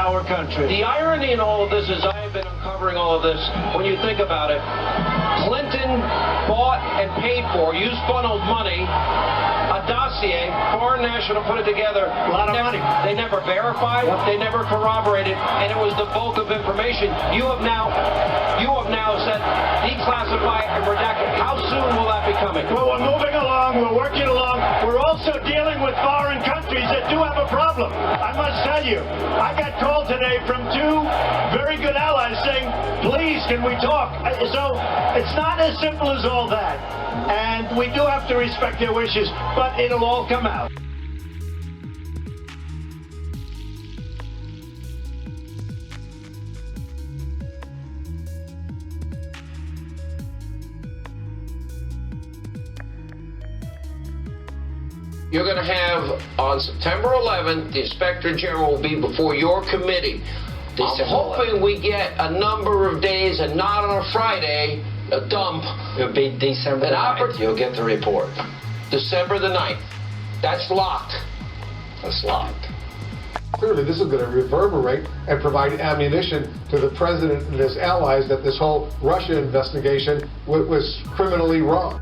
our country. The irony in all of this is I have been uncovering all of this. When you think about it, Clinton bought and paid for, used funneled money, a dossier, foreign national put it together. A lot of money. They never verified, they never corroborated, and it was the bulk of information. You have now said declassify and redact it. How soon will that be coming? Well, we're moving along, we're working along. We're also dealing with foreign countries that do have a problem. I must tell you, I got called today from two very good allies saying, please, can we talk? So it's not as simple as all that. And we do have to respect their wishes, but it'll all come out. You're going to have, on September 11th, the Inspector General will be before your committee. I'm hoping we get a number of days and not on a Friday, a dump. It'll be December the 9th. You'll get the report. December the 9th. That's locked. That's locked. Clearly, this is going to reverberate and provide ammunition to the president and his allies that this whole Russia investigation was criminally wrong.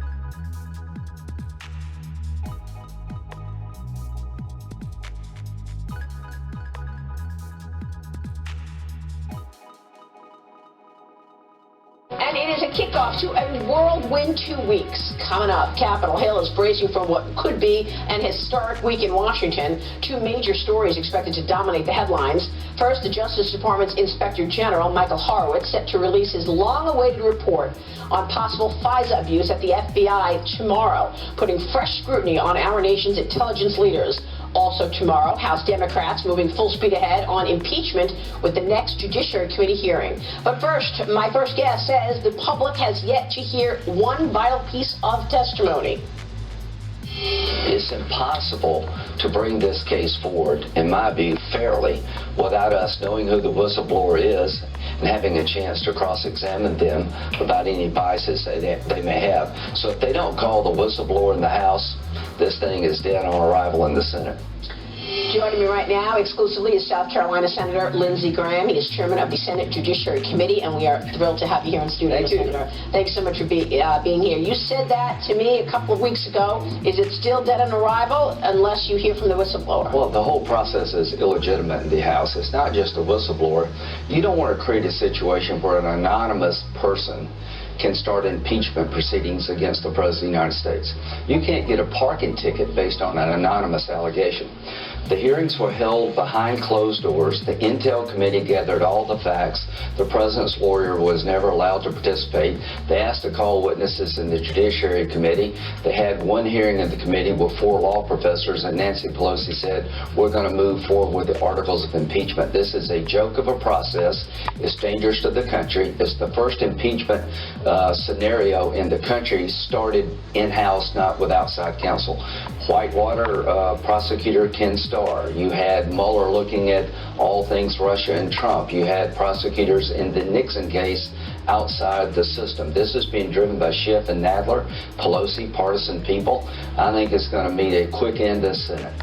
And it is a kickoff to a whirlwind 2 weeks. Coming up, Capitol Hill is bracing for what could be an historic week in Washington. Two major stories expected to dominate the headlines. First, the Justice Department's Inspector General, Michael Horowitz, set to release his long-awaited report on possible FISA abuse at the FBI tomorrow, putting fresh scrutiny on our nation's intelligence leaders. Also tomorrow, House Democrats moving full speed ahead on impeachment with the next Judiciary Committee hearing. But first, my first guest says the public has yet to hear one vital piece of testimony. It's impossible to bring this case forward, in my view, fairly, without us knowing who the whistleblower is and having a chance to cross-examine them without any biases they may have. So if they don't call the whistleblower in the House, this thing is dead on arrival in the Senate. Joining me right now exclusively is South Carolina Senator Lindsey Graham. He is chairman of the Senate Judiciary Committee, and we are thrilled to have you here in studio, Senator. Thanks so much for being here. You said that to me a couple of weeks ago. Is it still dead on arrival unless you hear from the whistleblower? Well, the whole process is illegitimate in the House. It's not just a whistleblower. You don't want to create a situation where an anonymous person can start impeachment proceedings against the President of the United States. You can't get a parking ticket based on an anonymous allegation. The hearings were held behind closed doors. The Intel Committee gathered all the facts. The President's lawyer was never allowed to participate. They asked to call witnesses in the Judiciary Committee. They had one hearing in the committee with 4 law professors, and Nancy Pelosi said, we're going to move forward with the articles of impeachment. This is a joke of a process. It's dangerous to the country. It's the first impeachment scenario in the country started in-house, not with outside counsel. Whitewater prosecutor Ken Starr. You had Mueller looking at all things Russia and Trump. You had prosecutors in the Nixon case outside the system. This is being driven by Schiff and Nadler, Pelosi, partisan people. I think it's going to meet a quick end in the Senate.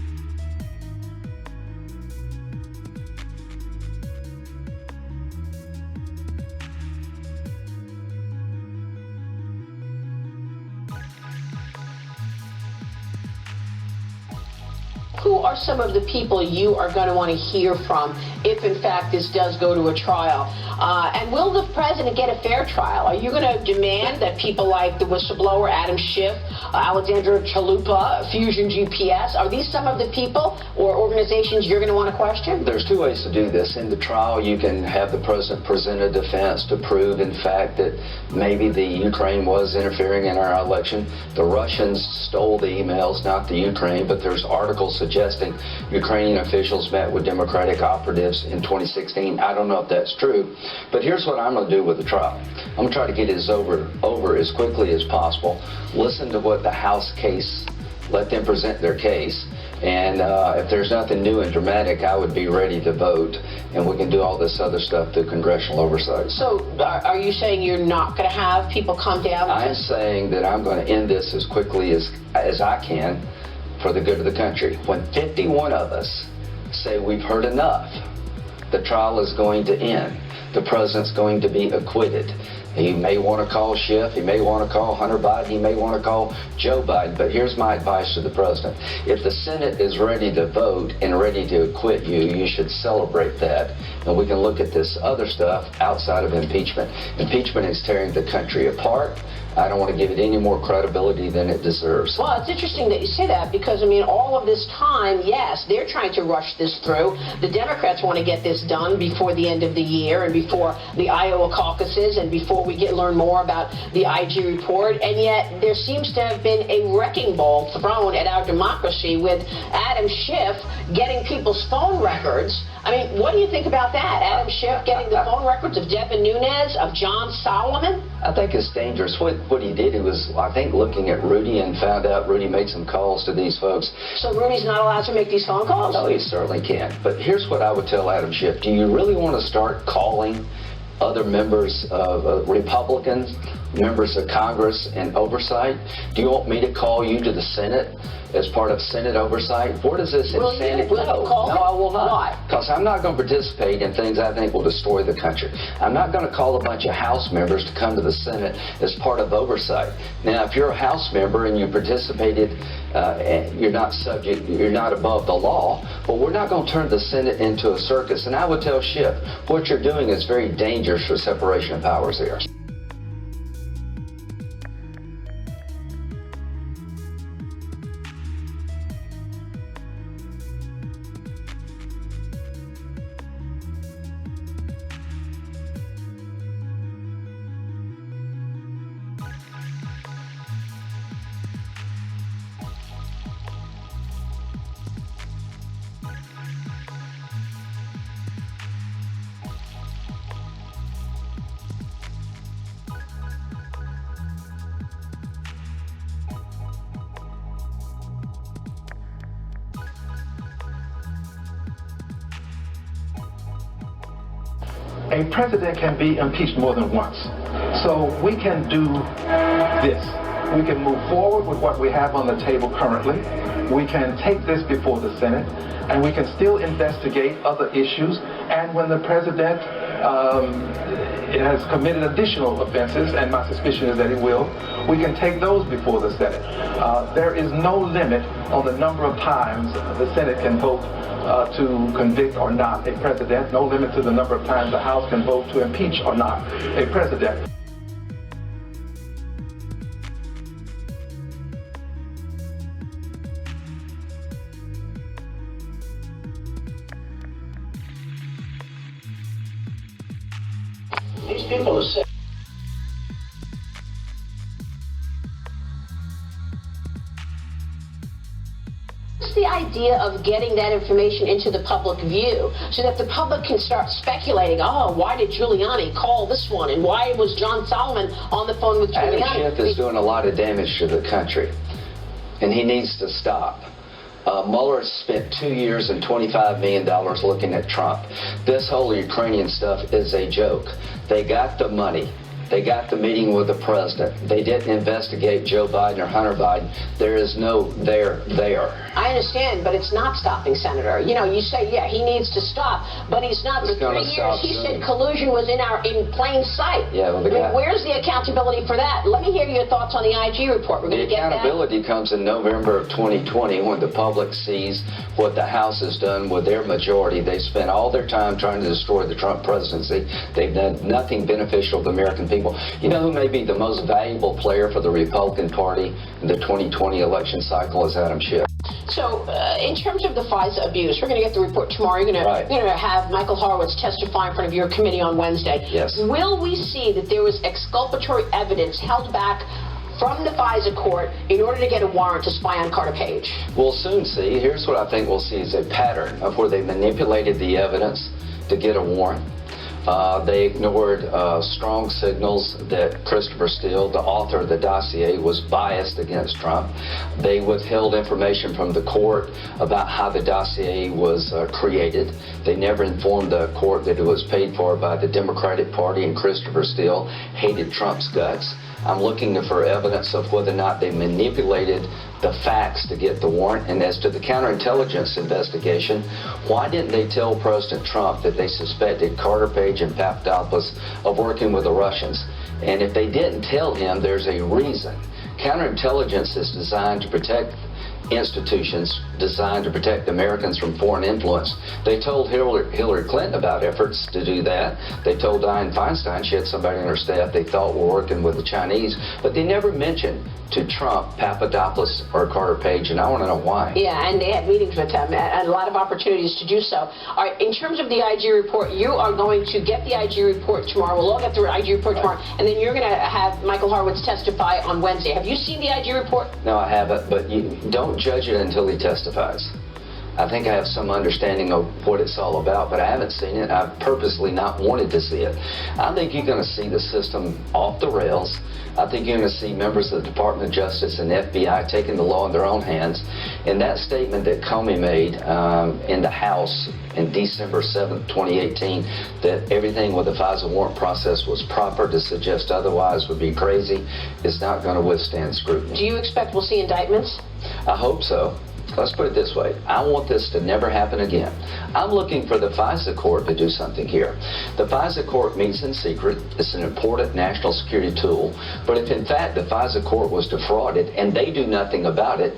Who are some of the people you are going to want to hear from if, in fact, this does go to a trial? And will the president get a fair trial? Are you going to demand that people like the whistleblower Adam Schiff, Alexandra Chalupa, Fusion GPS, are these some of the people or organizations you're going to want to question? There's 2 ways to do this. In the trial, you can have the president present a defense to prove, in fact, that maybe the Ukraine was interfering in our election. The Russians stole the emails, not the Ukraine, but there's articles suggesting Ukrainian officials met with Democratic operatives in 2016. I don't know if that's true, but here's what I'm going to do with the trial. I'm going to try to get it over as quickly as possible, listen to what the House case, let them present their case, and if there's nothing new and dramatic, I would be ready to vote, and we can do all this other stuff through congressional oversight. So are you saying you're not going to have people come down? I'm saying that I'm going to end this as quickly as I can for the good of the country. When 51 of us say we've heard enough, The trial is going to end. The president's going to be acquitted. He may want to call Schiff, he may want to call Hunter Biden, he may want to call Joe Biden, but here's my advice to the president. If the Senate is ready to vote and ready to acquit you, you should celebrate that. And we can look at this other stuff outside of impeachment. Impeachment is tearing the country apart. I don't want to give it any more credibility than it deserves. Well, it's interesting that you say that because, I mean, all of this time, yes, they're trying to rush this through. The Democrats want to get this done before the end of the year and before the Iowa caucuses and before we learn more about the IG report. And yet there seems to have been a wrecking ball thrown at our democracy with Adam Schiff getting people's phone records. I mean, what do you think about that? Adam Schiff getting the phone records of Devin Nunes, of John Solomon? I think it's dangerous. What he did, he was, I think, looking at Rudy and found out Rudy made some calls to these folks. So Rudy's not allowed to make these phone calls? No, he certainly can. But here's what I would tell Adam Schiff. Do you really want to start calling other members of Republicans, members of Congress, and oversight? Do you want me to call you to the Senate as part of Senate oversight? Where does this insanity go? Will you call No, him? I will not. Why? Because I'm not going to participate in things I think will destroy the country. I'm not going to call a bunch of House members to come to the Senate as part of oversight. Now, if you're a House member and you participated, you're not subject, you're not above the law, but we're not going to turn the Senate into a circus. And I would tell Schiff, what you're doing is very dangerous for separation of powers here. A president can be impeached more than once. So we can do this. We can move forward with what we have on the table currently. We can take this before the Senate, and we can still investigate other issues. And when the president has committed additional offenses, and my suspicion is that he will, we can take those before the Senate. There is no limit on the number of times the Senate can vote to convict or not a president. No limit to the number of times the House can vote to impeach or not a president. These people are sick. What's the idea of getting that information into the public view so that the public can start speculating, oh, why did Giuliani call this one? And why was John Solomon on the phone with Giuliani? Adam Schiff is doing a lot of damage to the country, and he needs to stop. Mueller spent 2 years and $25 million looking at Trump. This whole Ukrainian stuff is a joke. They got the money. They got the meeting with the president. They didn't investigate Joe Biden or Hunter Biden. There is no there. I understand, but it's not stopping, Senator. You know, you say, yeah, he needs to stop, but he's not. For 3 years, he said collusion was in plain sight. Yeah, well, where's the accountability for that? Let me hear your thoughts on the IG report. We're going to get that. The accountability comes in November of 2020 when the public sees what the House has done with their majority. They spent all their time trying to destroy the Trump presidency. They've done nothing beneficial to the American people. You know who may be the most valuable player for the Republican Party in the 2020 election cycle is Adam Schiff. So, in terms of the FISA abuse, we're going to get the report tomorrow. You're going to have Michael Horowitz testify in front of your committee on Wednesday. Yes. Will we see that there was exculpatory evidence held back from the FISA court in order to get a warrant to spy on Carter Page? We'll soon see. Here's what I think we'll see is a pattern of where they manipulated the evidence to get a warrant. They ignored strong signals that Christopher Steele, the author of the dossier, was biased against Trump. They withheld information from the court about how the dossier was created. They never informed the court that it was paid for by the Democratic Party, and Christopher Steele hated Trump's guts. I'm looking for evidence of whether or not they manipulated the facts to get the warrant. And as to the counterintelligence investigation, why didn't they tell President Trump that they suspected Carter Page and Papadopoulos of working with the Russians? And if they didn't tell him, there's a reason. Counterintelligence is designed to protect institutions, designed to protect Americans from foreign influence. They told Hillary Clinton about efforts to do that. They told Dianne Feinstein she had somebody on her staff they thought were working with the Chinese, but they never mentioned to Trump, Papadopoulos, or Carter Page, and I want to know why. Yeah, and they had meetings with them and a lot of opportunities to do so. All right, in terms of the IG report, you are going to get the IG report tomorrow. We'll all get the IG report tomorrow, and then you're going to have Michael Horowitz testify on Wednesday. Have you seen the IG report? No, I haven't, but you don't judge it until he testifies. I think I have some understanding of what it's all about, but I haven't seen it. I've purposely not wanted to see it. I think you're going to see the system off the rails. I think you're going to see members of the Department of Justice and FBI taking the law in their own hands. And that statement that Comey made in the House in December 7th, 2018, that everything with the FISA warrant process was proper, to suggest otherwise would be crazy, is not going to withstand scrutiny. Do you expect we'll see indictments? I hope so. Let's put it this way. I want this to never happen again. I'm looking for the FISA court to do something here. The FISA court meets in secret. It's an important national security tool. But if in fact the FISA court was defrauded and they do nothing about it,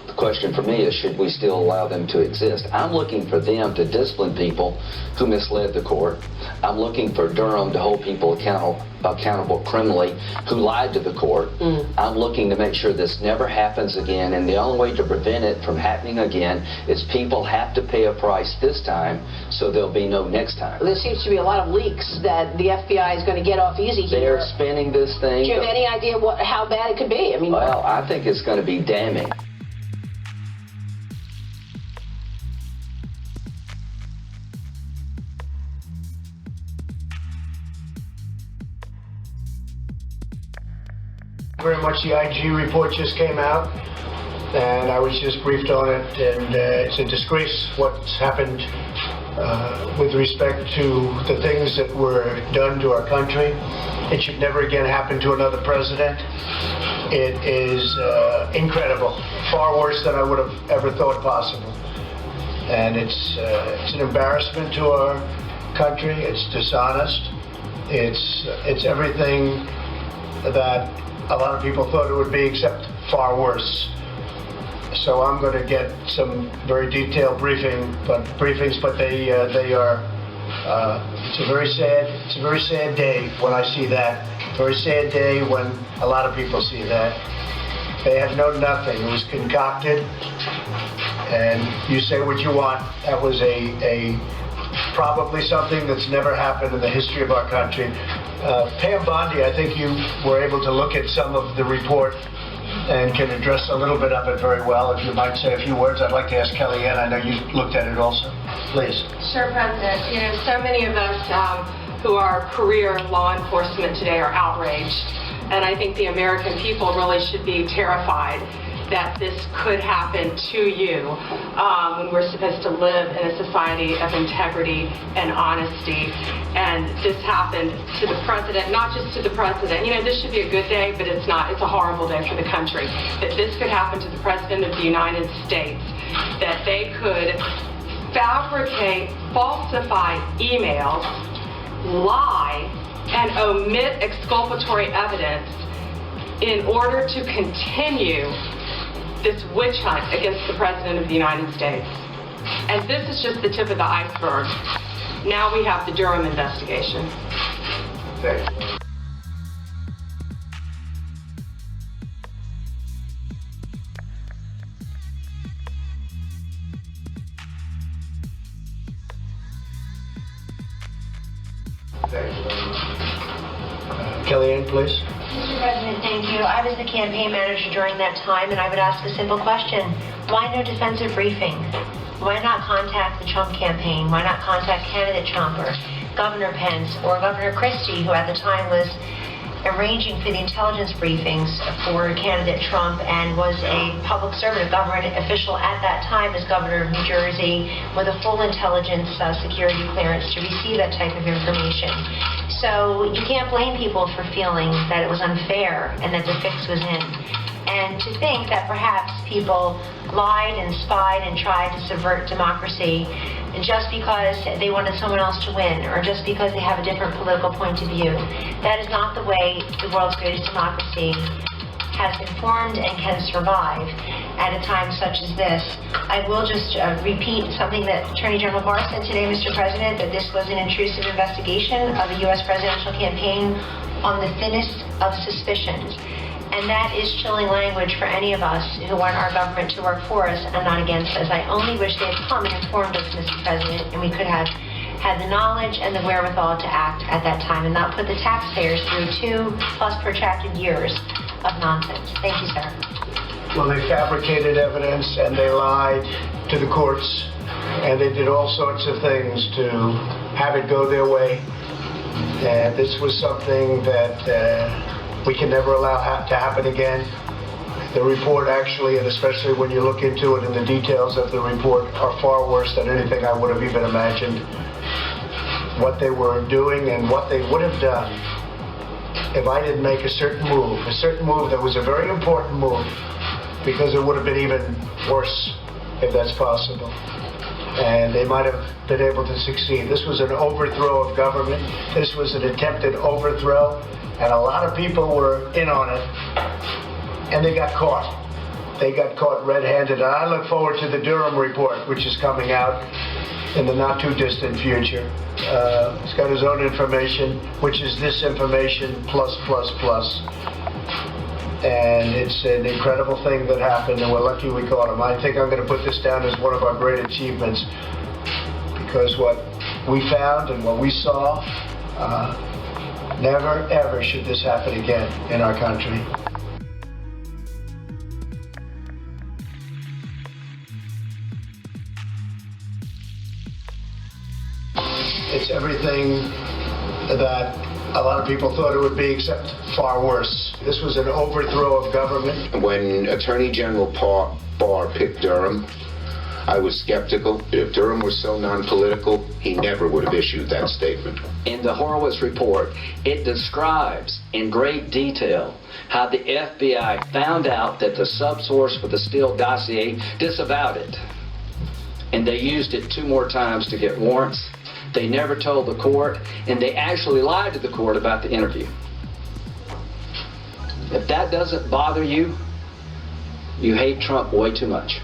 the question for me is, should we still allow them to exist? I'm looking for them to discipline people who misled the court. I'm looking for Durham to hold people accountable criminally who lied to the court. I'm looking to make sure this never happens again, and the only way to prevent it from happening again is people have to pay a price this time, so there'll be no next time. There seems to be a lot of leaks that the FBI is going to get off easy here. They're spinning this thing. Do you have any idea how bad it could be? I mean, well, I think it's going to be damning. Very much. The IG report just came out, and I was just briefed on it, and it's a disgrace what's happened with respect to the things that were done to our country. It should never again happen to another president. It is incredible, far worse than I would have ever thought possible. And it's an embarrassment to our country. It's dishonest. It's everything that a lot of people thought it would be, except far worse. So I'm going to get some very detailed briefings, but they are. It's a very sad day when I see that. Very sad day when a lot of people see that. They had known nothing. It was concocted, and you say what you want. That was a probably something that's never happened in the history of our country. Pam Bondi, I think you were able to look at some of the report and can address a little bit of it very well. If you might say a few words, I'd like to ask Kellyanne. I know you looked at it also. Please. Sure, President. You know, so many of us who are career law enforcement today are outraged. And I think the American people really should be terrified that this could happen to you when we're supposed to live in a society of integrity and honesty. And this happened to the president, not just to the president. You know, this should be a good day, but it's not. It's a horrible day for the country. That this could happen to the president of the United States, that they could fabricate, falsify emails, lie, and omit exculpatory evidence in order to continue this witch hunt against the President of the United States. And this is just the tip of the iceberg. Now we have the Durham investigation. Thank you. Kellyanne, please. Mr. President, thank you. I was the campaign manager during that time, and I would ask a simple question. Why no defensive briefing? Why not contact the Trump campaign? Why not contact candidate Trump or Governor Pence or Governor Christie, who at the time was arranging for the intelligence briefings for candidate Trump and was a public servant, a government official at that time as governor of New Jersey with a full intelligence security clearance to receive that type of information. So you can't blame people for feeling that it was unfair and that the fix was in. And to think that perhaps people lied and spied and tried to subvert democracy just because they wanted someone else to win or just because they have a different political point of view. That is not the way the world's greatest democracy has been formed and can survive at a time such as this. I will just repeat something that Attorney General Barr said today, Mr. President, that this was an intrusive investigation of a U.S. presidential campaign on the thinnest of suspicions. And that is chilling language for any of us who want our government to work for us and not against us. I only wish they had come and informed us, Mr. President, and we could have had the knowledge and the wherewithal to act at that time and not put the taxpayers through 2+ protracted years of nonsense. Thank you, sir. Well, they fabricated evidence and they lied to the courts and they did all sorts of things to have it go their way. And this was something that we can never allow to happen again. The report actually, and especially when you look into it and the details of the report, are far worse than anything I would have even imagined. What they were doing and what they would have done if I didn't make a certain move that was a very important move, because it would have been even worse if that's possible. And they might have been able to succeed. This was an overthrow of government. This was an attempted overthrow, and a lot of people were in on it, and they got caught. They got caught red-handed. And I look forward to the Durham Report, which is coming out in the not-too-distant future. It's got his own information, which is this information plus. And it's an incredible thing that happened, and we're lucky we caught him. I think I'm going to put this down as one of our great achievements, because what we found and what we saw, never, ever should this happen again in our country. It's everything that a lot of people thought it would be, except far worse. This was an overthrow of government. When Attorney General Barr picked Durham, I was skeptical. If Durham was so non-political, he never would have issued that statement. In the Horowitz report, it describes in great detail how the FBI found out that the subsource for the Steele dossier disavowed it. And they used it 2 more times to get warrants. They never told the court, and they actually lied to the court about the interview. If that doesn't bother you, you hate Trump way too much.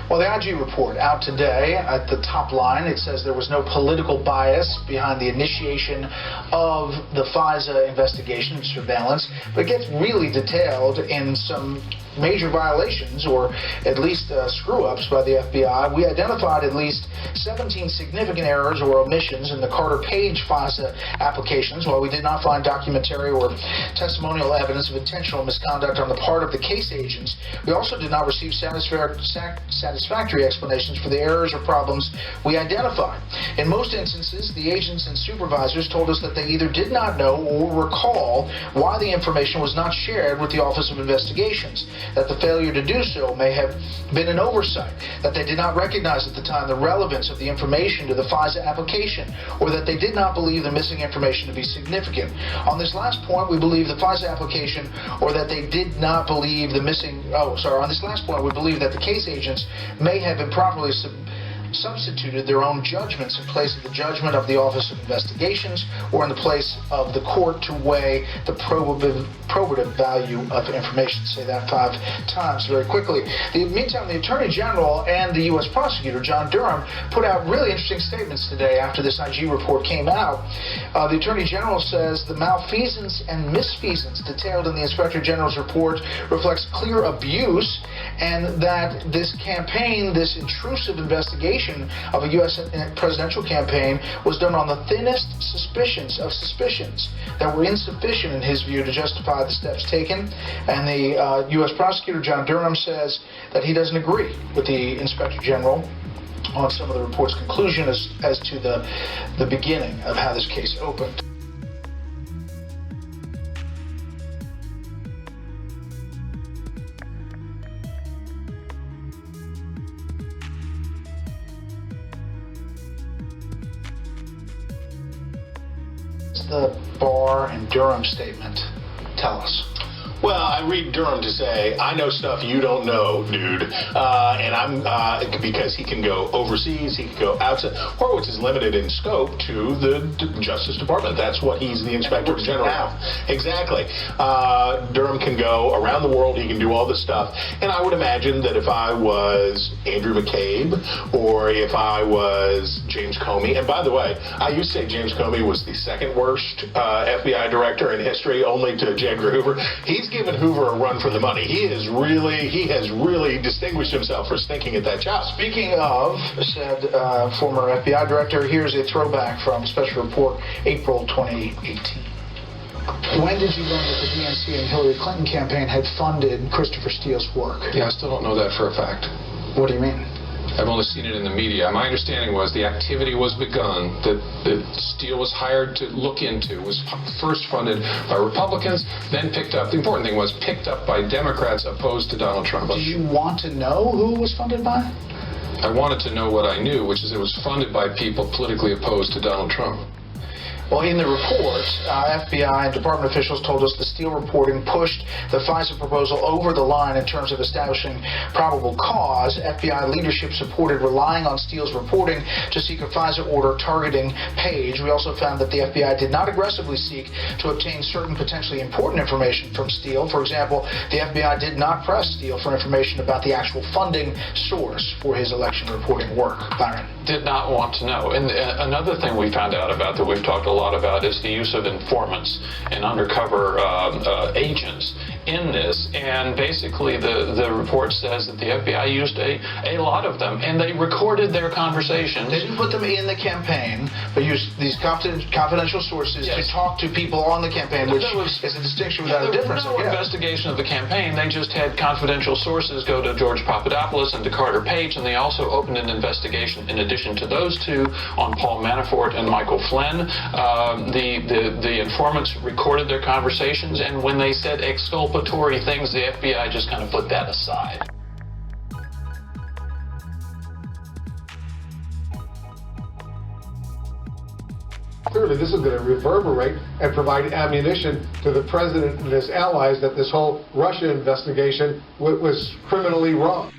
Well, the IG report out today. At the top line, it says there was no political bias behind the initiation of the FISA investigation and surveillance, but it gets really detailed in some major violations, or at least screw-ups by the FBI. We identified at least 17 significant errors or omissions in the Carter Page FISA applications. While we did not find documentary or testimonial evidence of intentional misconduct on the part of the case agents, we also did not receive satisfactory explanations for the errors or problems we identified. In most instances, the agents and supervisors told us that they either did not know or recall why the information was not shared with the Office of Investigations, that the failure to do so may have been an oversight, that they did not recognize at the time the relevance of the information to the FISA application, or that they did not believe the missing information to be significant. On this last point, we believe the FISA application, or that they did not believe the missing, on this last point, we believe that the case agents may have improperly substituted their own judgments in place of the judgment of the Office of Investigations, or in the place of the court to weigh the probative value of information. Say that 5 times very quickly. In the meantime, the Attorney General and the U.S. Prosecutor, John Durham, put out really interesting statements today after this IG report came out. The Attorney General says the malfeasance and misfeasance detailed in the Inspector General's report reflects clear abuse, and that this campaign, this intrusive investigation of a U.S. presidential campaign, was done on the thinnest suspicions that were insufficient, in his view, to justify the steps taken. And the U.S. Prosecutor, John Durham, says that he doesn't agree with the Inspector General on some of the report's conclusion as to the beginning of how this case opened. the Barr and Durham statement tell us? Well, I read Durham to say, I know stuff you don't know, dude. And I'm, because he can go overseas, he can go outside. Horowitz is limited in scope to the Justice Department. That's what he's the Inspector General of. Exactly. Durham can go around the world, he can do all this stuff. And I would imagine that if I was Andrew McCabe, or if I was James Comey, and by the way, I used to say James Comey was the second worst FBI director in history, only to J. Edgar Hoover. He's given Hoover a run for the money. He has really distinguished himself for stinking at that job. Speaking of, said former FBI director, here's a throwback from Special Report, April 2018. When did you learn that the DNC and Hillary Clinton campaign had funded Christopher Steele's work? Yeah, I still don't know that for a fact. What do you mean? I've only seen it in the media. My understanding was the activity was begun, that Steele was hired to look into, was first funded by Republicans, then picked up, the important thing was picked up by Democrats opposed to Donald Trump. Do you want to know who it was funded by? I wanted to know what I knew, which is it was funded by people politically opposed to Donald Trump. Well, in the report, FBI and department officials told us the Steele reporting pushed the FISA proposal over the line in terms of establishing probable cause. FBI leadership supported relying on Steele's reporting to seek a FISA order targeting Page. We also found that the FBI did not aggressively seek to obtain certain potentially important information from Steele. For example, the FBI did not press Steele for information about the actual funding source for his election reporting work. Byron. Did not want to know. And another thing we found out about that we've talked a lot about is the use of informants and undercover agents in this. And basically the report says that the FBI used a lot of them, and they recorded their conversations. They didn't put them in the campaign, but used these confidential sources to talk to people on the campaign, which is a distinction without a difference. There was no investigation of the campaign. They just had confidential sources go to George Papadopoulos and to Carter Page, and they also opened an investigation in addition to those two on Paul Manafort and Michael Flynn. The informants recorded their conversations, and when they said exculpatory things, the FBI just kind of put that aside. Clearly, this is going to reverberate and provide ammunition to the president and his allies that this whole Russia investigation was criminally wrong.